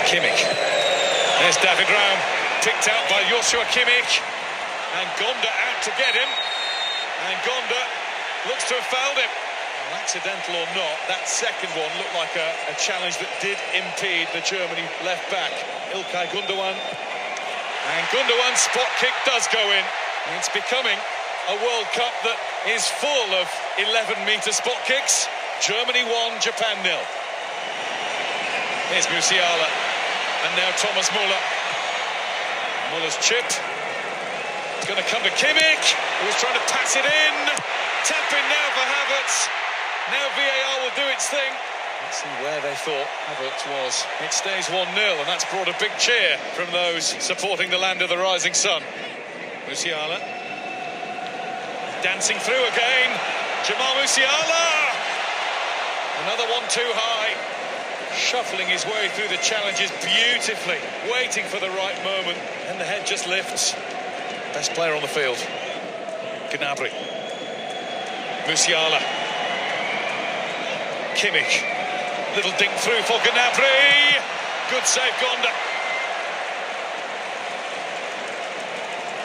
Kimmich. There's David Raum, picked out by Joshua Kimmich. And Gonda out to get him. And Gonda looks to have fouled him. Well, accidental or not, that second one looked like a challenge that did impede the Germany left back. İlkay Gundogan. And Gundogan's spot kick does go in. And it's becoming a World Cup that is full of 11-metre spot kicks. Germany 1, Japan 0. Here's Musiala. And now Thomas Müller. Müller's chipped. It's going to come to Kimmich, who was trying to pass it in. Tap in now for Havertz. Now VAR will do its thing. Let's see where they thought Havertz was. It stays 1-0, and that's brought a big cheer from those supporting the land of the rising sun. Musiala. Dancing through again. Jamal Musiala. Another one too high. Shuffling his way through the challenges beautifully. Waiting for the right moment. And the head just lifts. Best player on the field. Gnabry. Musiala. Kimmich. Little dink through for Gnabry. Good save, Gonda.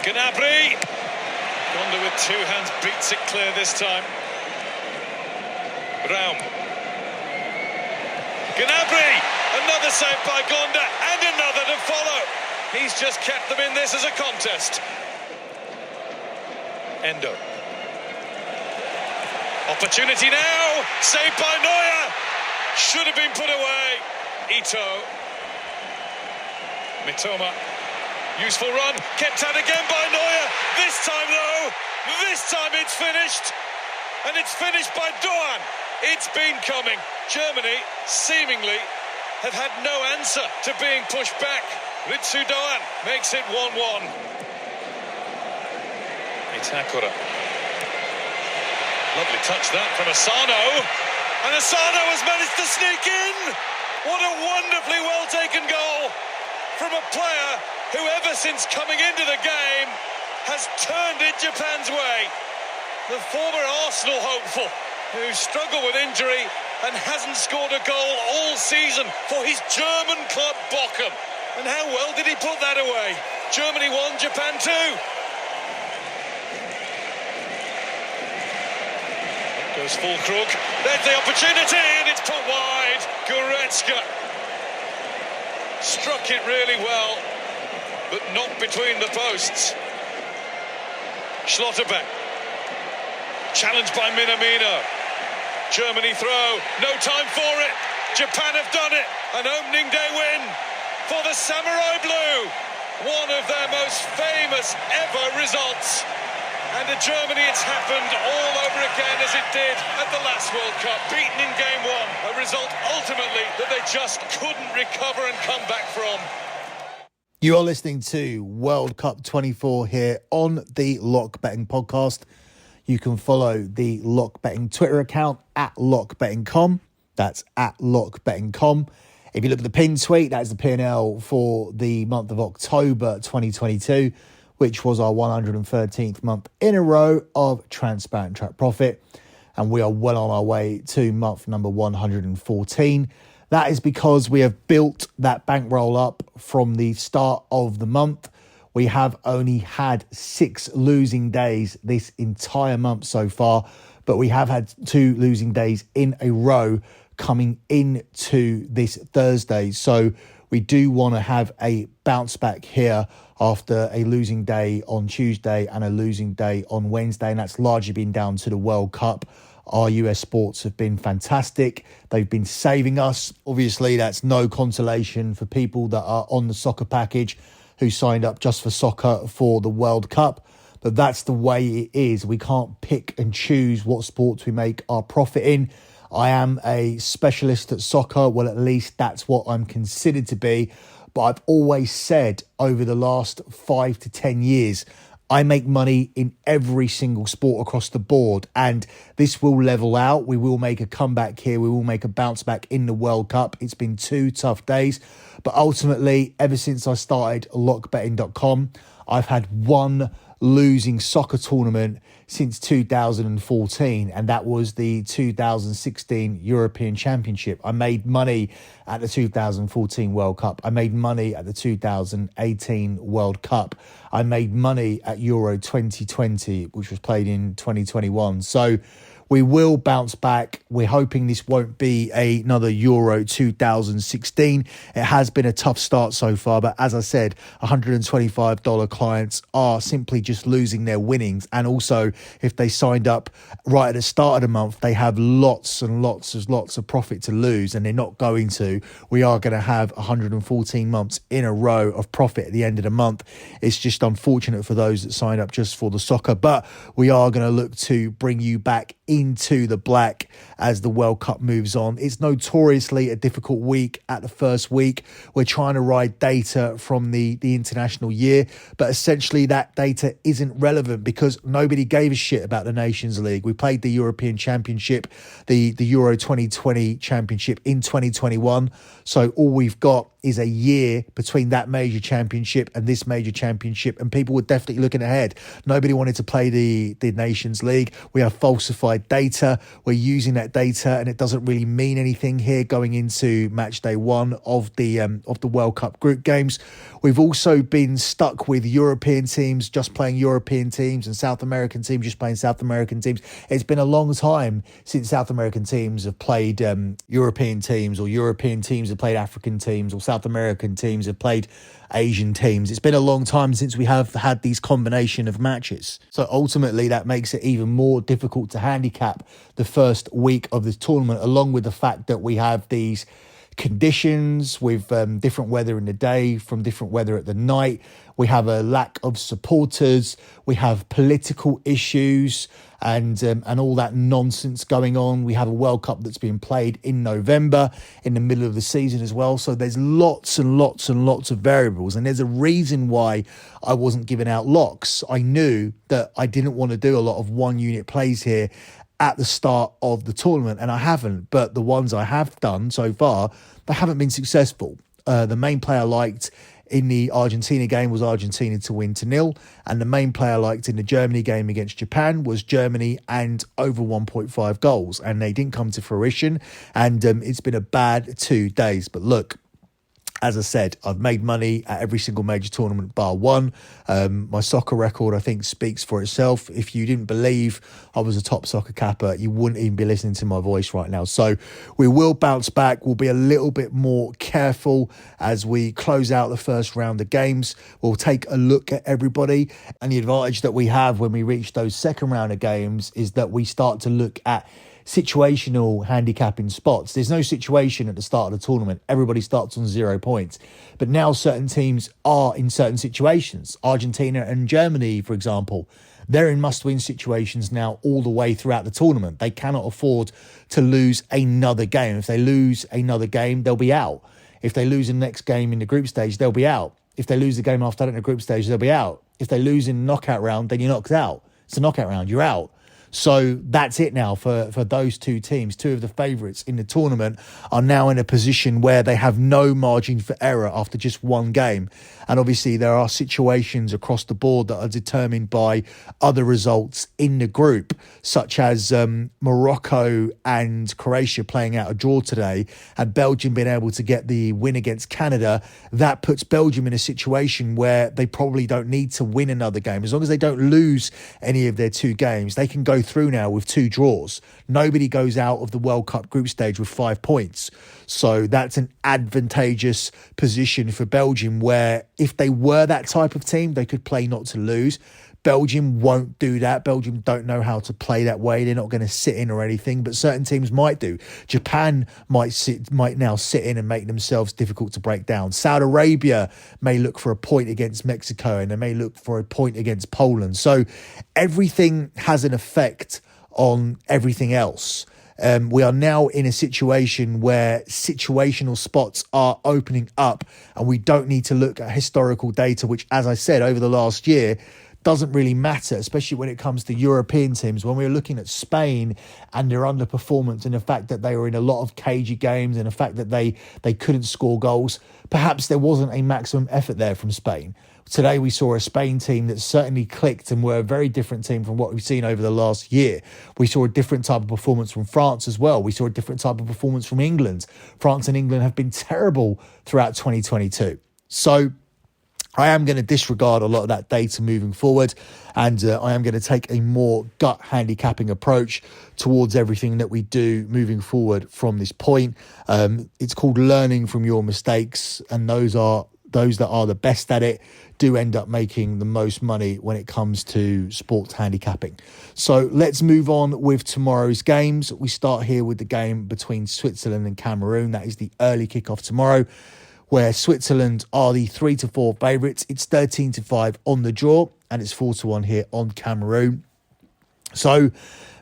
Gnabry. Gonda with two hands beats it clear this time. Raum. Gnabry. Another save by Gonda and another to follow. He's just kept them in this as a contest. Endo. Opportunity now. Saved by Neuer. Should have been put away. Ito. Mitoma. Useful run. Kept out again by Neuer. This time though, it's finished. And it's finished by Doan. It's been coming. Germany seemingly have had no answer to being pushed back. Ritsu Doan makes it 1-1. Itakura. Lovely touch that from Asano. And Asano has managed to sneak in. What a wonderfully well taken goal from a player who ever since coming into the game has turned it Japan's way. The former Arsenal hopeful who struggled with injury and hasn't scored a goal all season for his German club Bochum. And how well did he put that away? Germany 1, Japan 2. Goes full crook. There's the opportunity and it's put wide. Goretzka struck it really well, but not between the posts. Schlotterbeck. Challenged by Minamino. Germany throw. No time for it. Japan have done it. An opening day win for the Samurai Blue. One of their most famous ever results. And in Germany it's happened all over again as it did at the last World Cup. Beaten in game one. A result ultimately that they just couldn't recover and come back from. You are listening to World Cup 24 here on the Lock Betting Podcast. You can follow the Lock Betting Twitter account at lockbetting.com. That's at lockbetting.com. If you look at the pinned tweet, that is the P&L for the month of October 2022, which was our 113th month in a row of transparent track profit. And we are well on our way to month number 114. That is because we have built that bankroll up from the start of the month. We have only had 6 losing days this entire month so far, but we have had 2 losing days in a row coming into this Thursday. So we do want to have a bounce back here after a losing day on Tuesday and a losing day on Wednesday. And that's largely been down to the World Cup. Our US sports have been fantastic. They've been saving us. Obviously, that's no consolation for people that are on the soccer package who signed up just for soccer for the World Cup. But that's the way it is. We can't pick and choose what sports we make our profit in. I am a specialist at soccer. Well, at least that's what I'm considered to be. But I've always said over the last 5 to 10 years, I make money in every single sport across the board. And this will level out. We will make a comeback here. We will make a bounce back in the World Cup. It's been 2 tough days. But ultimately, ever since I started lockbetting.com, I've had 1 losing soccer tournament since 2014, and that was the 2016 European Championship. I made money at the 2014 World Cup. I made money at the 2018 World Cup. I made money at Euro 2020, which was played in 2021. So we will bounce back. We're hoping this won't be another Euro 2016. It has been a tough start so far, but as I said, $125 clients are simply just losing their winnings. And also, if they signed up right at the start of the month, they have lots of profit to lose, and they're not going to. We are going to have 114 months in a row of profit at the end of the month. It's just unfortunate for those that sign up just for the soccer, but we are going to look to bring you back into the black as the World Cup moves on. It's notoriously a difficult week at the first week. We're trying to ride data from the international year, but essentially that data isn't relevant because nobody gave a shit about the Nations League. We played the European Championship, the Euro 2020 Championship in 2021. So all we've got is a year between that major championship and this major championship, and people were definitely looking ahead. Nobody wanted to play the Nations League. We have falsified data. We're using that data, and it doesn't really mean anything here going into match day 1 of the World Cup group games. We've also been stuck with European teams just playing European teams and South American teams just playing South American teams. It's been a long time since South American teams have played European teams, or European teams have played African teams, or South American teams have played Asian teams. It's been a long time since we have had these combination of matches. So ultimately that makes it even more difficult to handicap the first week of this tournament, along with the fact that we have these conditions with different weather in the day from different weather at the night. We have a lack of supporters. We have political issues and all that nonsense going on. We have a World Cup that's being played in November, in the middle of the season as well. So there's lots and lots and lots of variables. And there's a reason why I wasn't giving out locks. I knew that I didn't want to do a lot of one unit plays here at the start of the tournament, and I haven't. But the ones I have done so far, they haven't been successful. The main player I liked in the Argentina game was Argentina to win 2-0, and the main player I liked in the Germany game against Japan was Germany and over 1.5 goals, and they didn't come to fruition, and it's been a bad 2 days. But look, as I said, I've made money at every single major tournament bar one. My soccer record, I think, speaks for itself. If you didn't believe I was a top soccer capper, you wouldn't even be listening to my voice right now. So we will bounce back. We'll be a little bit more careful as we close out the first round of games. We'll take a look at everybody. And the advantage that we have when we reach those second round of games is that we start to look at situational handicapping spots. There's no situation at the start of the tournament. Everybody starts on 0 points. But now certain teams are in certain situations. Argentina and Germany, for example, they're in must-win situations now all the way throughout the tournament. They cannot afford to lose another game. If they lose another game, they'll be out. If they lose the next game in the group stage, they'll be out. If they lose the game after that in the group stage, they'll be out. If they lose in the knockout round, then you're knocked out. It's a knockout round, you're out. So that's it now for those two teams. Two of the favourites in the tournament are now in a position where they have no margin for error after just one game. And obviously there are situations across the board that are determined by other results in the group, such as Morocco and Croatia playing out a draw today and Belgium being able to get the win against Canada. That puts Belgium in a situation where they probably don't need to win another game. As long as they don't lose any of their two games, they can go through now with 2 draws. Nobody goes out of the World Cup group stage with 5 points. So that's an advantageous position for Belgium, where if they were that type of team, they could play not to lose. Belgium won't do that. Belgium don't know how to play that way. They're not going to sit in or anything, but certain teams might do. Japan might now sit in and make themselves difficult to break down. Saudi Arabia may look for a point against Mexico, and they may look for a point against Poland. So everything has an effect on everything else. We are now in a situation where situational spots are opening up, and we don't need to look at historical data, which, as I said, over the last year, doesn't really matter, especially when it comes to European teams. When we were looking at Spain and their underperformance and the fact that they were in a lot of cagey games and the fact that they couldn't score goals, perhaps there wasn't a maximum effort there from Spain. Today we saw a Spain team that certainly clicked and were a very different team from what we've seen over the last year. We saw a different type of performance from France as well. We saw a different type of performance from England. France and England have been terrible throughout 2022. So I am going to disregard a lot of that data moving forward, and I am going to take a more gut handicapping approach towards everything that we do moving forward from this point. It's called learning from your mistakes, and those that are the best at it do end up making the most money when it comes to sports handicapping. So let's move on with tomorrow's games. We start here with the game between Switzerland and Cameroon. That is the early kickoff tomorrow, where Switzerland are the 3-4 favourites. It's 13-5 on the draw, and it's 4-1 here on Cameroon. So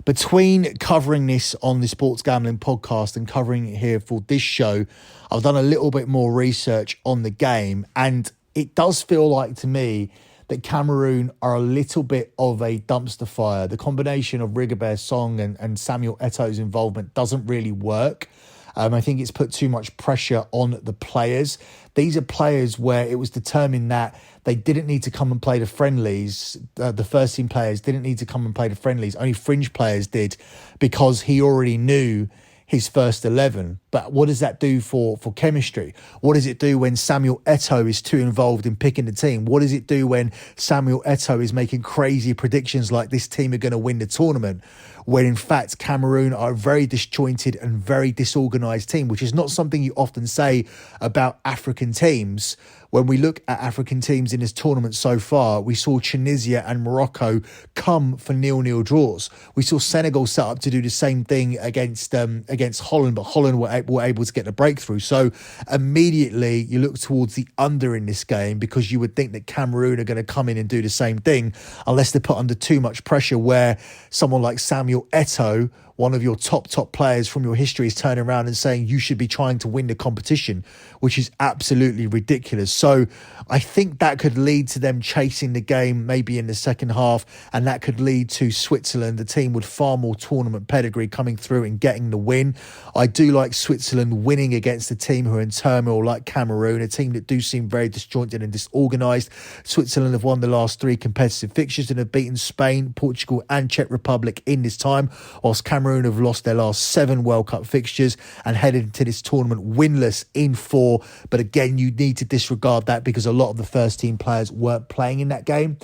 between covering this on the Sports Gambling Podcast and covering it here for this show, I've done a little bit more research on the game, and it does feel like to me that Cameroon are a little bit of a dumpster fire. The combination of Rigobert Song and Samuel Eto'o's involvement doesn't really work. I think it's put too much pressure on the players. These are players where it was determined that they didn't need to come and play the friendlies. The first team players didn't need to come and play the friendlies. Only fringe players did, because he already knew his first 11. But what does that do for chemistry? What does it do when Samuel Eto'o is too involved in picking the team? What does it do when Samuel Eto'o is making crazy predictions like this team are going to win the tournament, when in fact Cameroon are a very disjointed and very disorganised team, which is not something you often say about African teams. When we look at African teams in this tournament so far, we saw Tunisia and Morocco come for 0-0 draws. We saw Senegal set up to do the same thing against Holland, but Holland were able to get the breakthrough. So immediately you look towards the under in this game, because you would think that Cameroon are going to come in and do the same thing, unless they're put under too much pressure, where someone like Samuel Eto'o, one of your top players from your history, is turning around and saying you should be trying to win the competition, which is absolutely ridiculous. So I think that could lead to them chasing the game maybe in the second half, and that could lead to Switzerland, the team with far more tournament pedigree, coming through and getting the win. I do like Switzerland winning against a team who are in turmoil like Cameroon, a team that do seem very disjointed and disorganised. Switzerland have won the last 3 competitive fixtures and have beaten Spain, Portugal and Czech Republic in this time, whilst Cameroon have lost their last 7 World Cup fixtures and headed into this tournament winless in 4. But again, you need to disregard that because a lot of the first team players weren't playing in that game.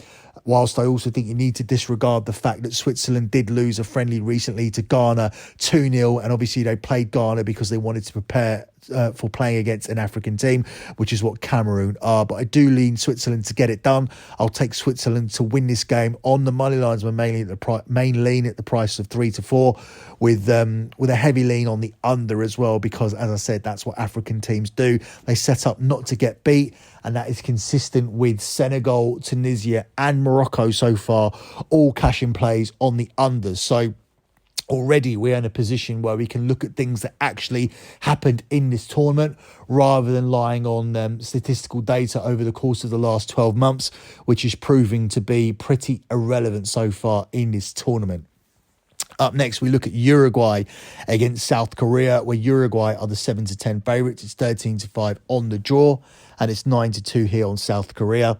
Whilst I also think you need to disregard the fact that Switzerland did lose a friendly recently to Ghana 2-0, and obviously they played Ghana because they wanted to prepare for playing against an African team, which is what Cameroon are. But I do lean Switzerland to get it done. I'll take Switzerland to win this game on the money lines, but mainly at the main lean at the price of 3-4, with a heavy lean on the under as well, because as I said, that's what African teams do. They set up not to get beat, and that is consistent with Senegal, Tunisia and Morocco so far, all cashing plays on the unders. So already we're in a position where we can look at things that actually happened in this tournament rather than lying on statistical data over the course of the last 12 months, which is proving to be pretty irrelevant so far in this tournament. Up next, we look at Uruguay against South Korea, where Uruguay are the 7-10 favourites. It's 13-5 on the draw, and it's 9-2 here on South Korea.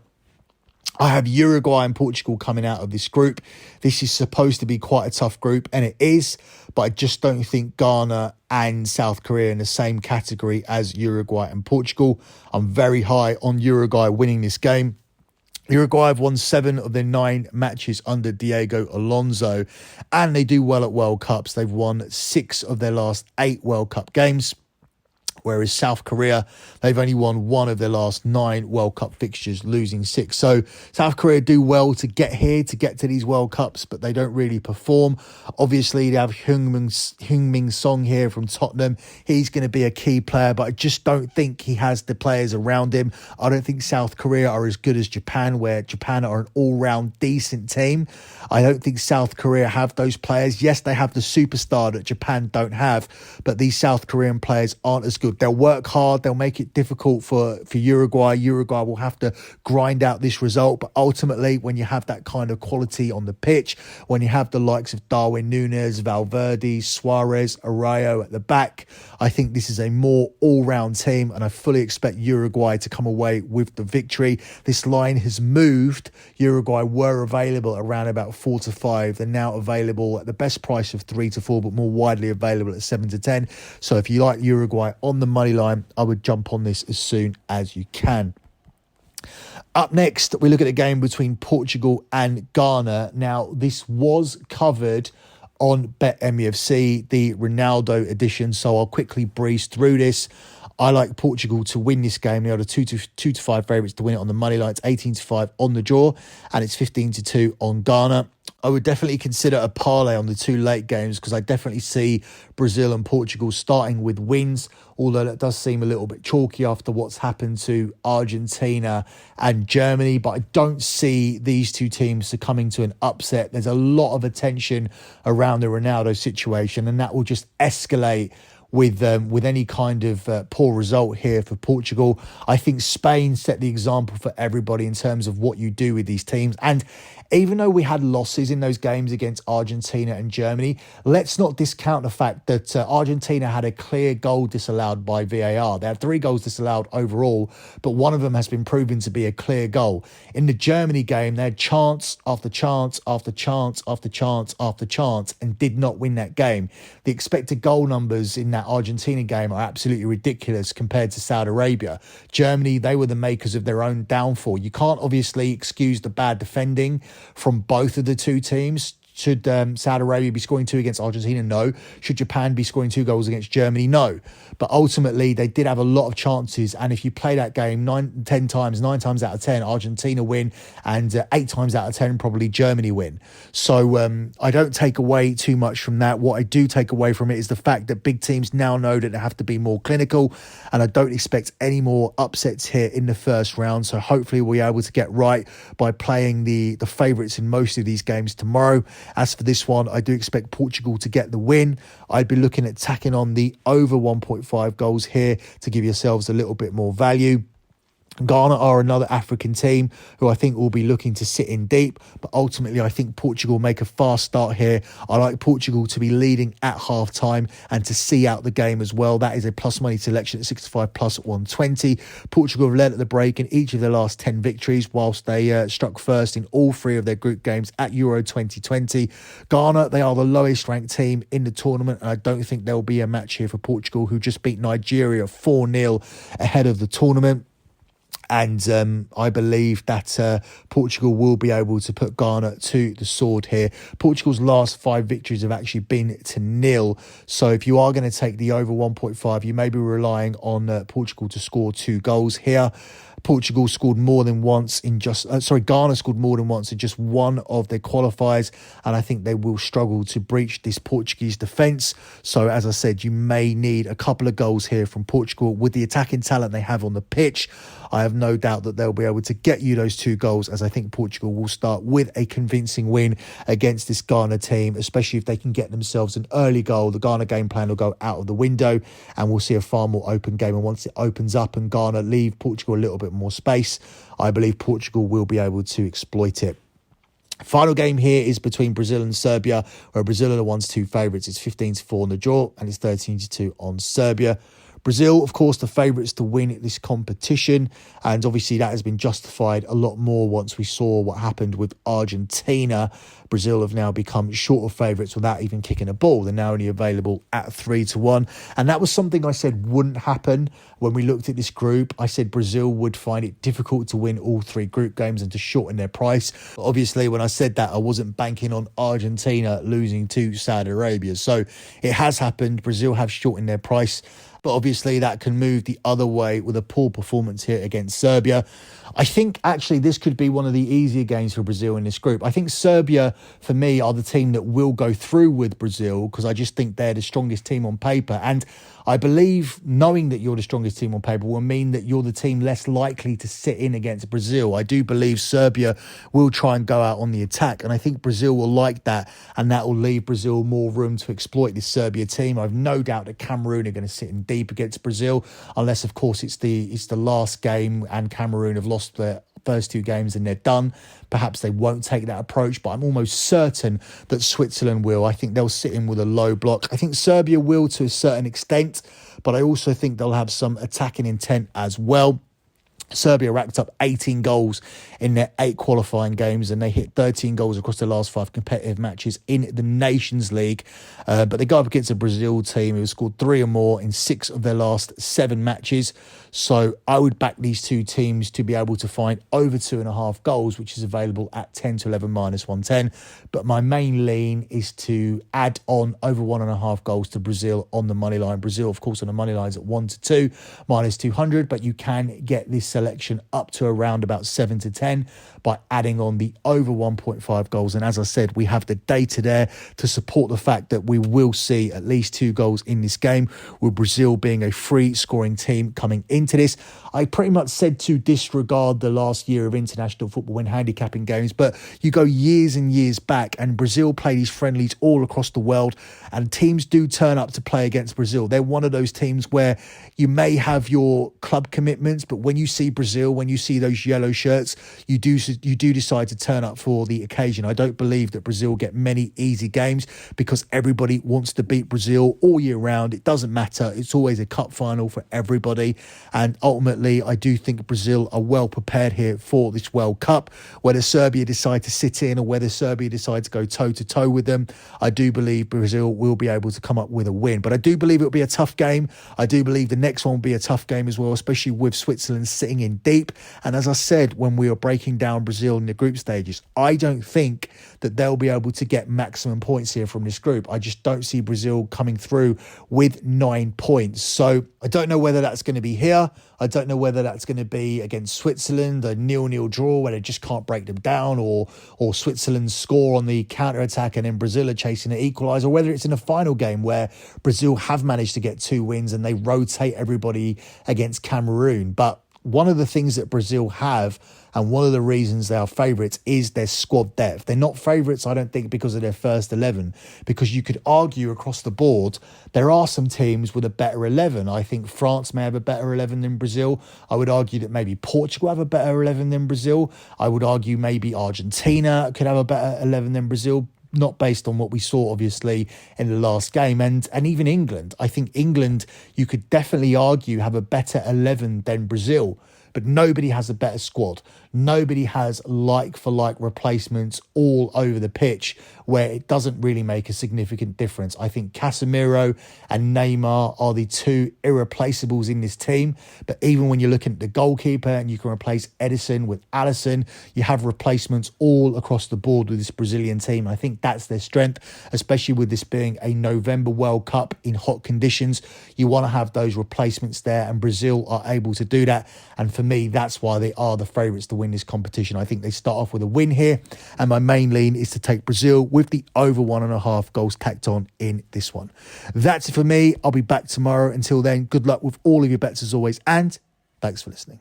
I have Uruguay and Portugal coming out of this group. This is supposed to be quite a tough group, and it is, but I just don't think Ghana and South Korea are in the same category as Uruguay and Portugal. I'm very high on Uruguay winning this game. Uruguay have won 7 of their 9 matches under Diego Alonso, and they do well at World Cups. They've won 6 of their last 8 World Cup games. Whereas South Korea, they've only won 1 of their last 9 World Cup fixtures, losing 6. So South Korea do well to get here, to get to these World Cups, but they don't really perform. Obviously, they have Heung-min Son here from Tottenham. He's going to be a key player, but I just don't think he has the players around him. I don't think South Korea are as good as Japan, where Japan are an all-round decent team. I don't think South Korea have those players. Yes, they have the superstar that Japan don't have, but these South Korean players aren't as good. they'll work hard. They'll make it difficult for Uruguay. Uruguay will have to grind out this result. But ultimately, when you have that kind of quality on the pitch, when you have the likes of Darwin Núñez, Valverde, Suarez, Arroyo at the back, I think this is a more all-round team, and I fully expect Uruguay to come away with the victory. This line has moved. Uruguay were available around about 4 to 5. They're now available at the best price of 3 to 4, but more widely available at 7 to 10. So if you like Uruguay on the money line, I would jump on this as soon as you can. Up next, we look at a game between Portugal and Ghana. Now, this was covered on BetMUFC, the Ronaldo edition, so I'll quickly breeze through this. I like Portugal to win this game. They are the 2 to 5 favourites to win it on the money line. It's 18 to 5 on the draw, and it's 15 to 2 on Ghana. I would definitely consider a parlay on the two late games, because I definitely see Brazil and Portugal starting with wins, although that does seem a little bit chalky after what's happened to Argentina and Germany. But I don't see these two teams succumbing to an upset. There's a lot of attention around the Ronaldo situation, and that will just escalate with any kind of poor result here for Portugal. I think Spain set the example for everybody in terms of what you do with these teams. And even though we had losses in those games against Argentina and Germany, let's not discount the fact that Argentina had a clear goal disallowed by VAR. They had 3 goals disallowed overall, but one of them has been proven to be a clear goal. In the Germany game, they had chance after chance after chance after chance after chance and did not win that game. The expected goal numbers in that Argentina game are absolutely ridiculous compared to Saudi Arabia. Germany, they were the makers of their own downfall. You can't obviously excuse the bad defending from both of the two teams. Should Saudi Arabia be scoring 2 against Argentina? No. Should Japan be scoring 2 goals against Germany? No. But ultimately, they did have a lot of chances. And if you play that game 9 times out of 10, Argentina win. And 8 times out of 10, probably Germany win. So I don't take away too much from that. What I do take away from it is the fact that big teams now know that they have to be more clinical. And I don't expect any more upsets here in the first round. So hopefully we'll be able to get right by playing the favourites in most of these games tomorrow. As for this one, I do expect Portugal to get the win. I'd be looking at tacking on the over 1.5 goals here to give yourselves a little bit more value. Ghana are another African team who I think will be looking to sit in deep, but ultimately I think Portugal make a fast start here. I like Portugal to be leading at half time and to see out the game as well. That is a plus money selection at 65 plus at 120. Portugal have led at the break in each of their last 10 victories, whilst they struck first in all 3 of their group games at Euro 2020. Ghana, they are the lowest ranked team in the tournament, and I don't think there will be a match here for Portugal, who just beat Nigeria 4-0 ahead of the tournament. And I believe that Portugal will be able to put Ghana to the sword here. Portugal's last 5 victories have actually been to 0. So if you are going to take the over 1.5, you may be relying on Portugal to score 2 goals here. Portugal scored more than once in Ghana scored more than once in just one of their qualifiers, and I think they will struggle to breach this Portuguese defence. So as I said, you may need a couple of goals here from Portugal. With the attacking talent they have on the pitch, I have no doubt that they'll be able to get you those 2 goals, as I think Portugal will start with a convincing win against this Ghana team, especially if they can get themselves an early goal. The Ghana game plan will go out of the window and we'll see a far more open game. And once it opens up and Ghana leave Portugal a little bit more space, I believe Portugal will be able to exploit it. Final game here is between Brazil and Serbia, where Brazil are the 1-2 favourites. It's 15 to 4 on the draw and it's 13 to 2 on Serbia. Brazil, of course, the favourites to win this competition, and obviously that has been justified a lot more once we saw what happened with Argentina. Brazil have now become shorter favourites without even kicking a ball. They're now only available at 3 to 1, and that was something I said wouldn't happen when we looked at this group. I said Brazil would find it difficult to win all 3 group games and to shorten their price. But obviously, when I said that, I wasn't banking on Argentina losing to Saudi Arabia. So it has happened. Brazil have shortened their price. But obviously that can move the other way with a poor performance here against Serbia. I think actually this could be one of the easier games for Brazil in this group. I think Serbia, for me, are the team that will go through with Brazil, because I just think they're the strongest team on paper. And I believe knowing that you're the strongest team on paper will mean that you're the team less likely to sit in against Brazil. I do believe Serbia will try and go out on the attack, and I think Brazil will like that, and that will leave Brazil more room to exploit this Serbia team. I've no doubt that Cameroon are going to sit in deep against Brazil, unless, of course, it's the last game and Cameroon have lost their first two games and they're done. Perhaps they won't take that approach, but I'm almost certain that Switzerland will. I think they'll sit in with a low block. I think Serbia will to a certain extent, but I also think they'll have some attacking intent as well. Serbia racked up 18 goals in their 8 qualifying games, and they hit 13 goals across their last 5 competitive matches in the Nations League. But they go up against a Brazil team who has scored 3 or more in 6 of their last 7 matches. So I would back these two teams to be able to find over 2.5 goals, which is available at 10 to 11 minus 110. But my main lean is to add on over 1.5 goals to Brazil on the money line. Brazil, of course, on the money line is at 1 to 2 minus 200, but you can get this selection up to around about 7 to 10 by adding on the over 1.5 goals. And as I said, we have the data there to support the fact that we will see at least 2 goals in this game, with Brazil being a free scoring team coming into this. I pretty much said to disregard the last year of international football when handicapping games, but you go years and years back and Brazil play these friendlies all across the world, and teams do turn up to play against Brazil. They're one of those teams where you may have your club commitments, but when you see Brazil, when you see those yellow shirts, you do decide to turn up for the occasion. I don't believe that Brazil get many easy games because everybody wants to beat Brazil all year round. It doesn't matter. It's always a cup final for everybody. And ultimately, I do think Brazil are well prepared here for this World Cup. Whether Serbia decide to sit in or whether Serbia decide to go toe-to-toe with them, I do believe Brazil will be able to come up with a win. But I do believe it'll be a tough game. I do believe the next one will be a tough game as well, especially with Switzerland sitting in deep. And as I said, when we were breaking down Brazil in the group stages, I don't think that they'll be able to get maximum points here from this group. I just don't see Brazil coming through with 9 points. So I don't know whether that's going to be here. I don't know whether that's going to be against Switzerland, a 0-0 draw where they just can't break them down, or Switzerland score on the counter-attack and then Brazil are chasing an equaliser, or whether it's in a final game where Brazil have managed to get 2 wins and they rotate everybody against Cameroon. But one of the things that Brazil have, and one of the reasons they are favourites, is their squad depth. They're not favourites, I don't think, because of their first 11, because you could argue across the board there are some teams with a better 11. I think France may have a better 11 than Brazil. I would argue that maybe Portugal have a better 11 than Brazil. I would argue maybe Argentina could have a better 11 than Brazil, not based on what we saw, obviously, in the last game. And even England. I think England, you could definitely argue, have a better 11 than Brazil. But nobody has a better squad. Nobody has like-for-like replacements all over the pitch where it doesn't really make a significant difference. I think Casemiro and Neymar are the 2 irreplaceables in this team. But even when you're looking at the goalkeeper and you can replace Edison with Alisson, you have replacements all across the board with this Brazilian team. I think that's their strength, especially with this being a November World Cup in hot conditions. You want to have those replacements there, and Brazil are able to do that. And for me, that's why they are the favourites to win this competition. I think they start off with a win here, and my main lean is to take Brazil with the over 1.5 goals tacked on in this one. That's it for me. I'll be back tomorrow. Until then, good luck with all of your bets as always, and thanks for listening.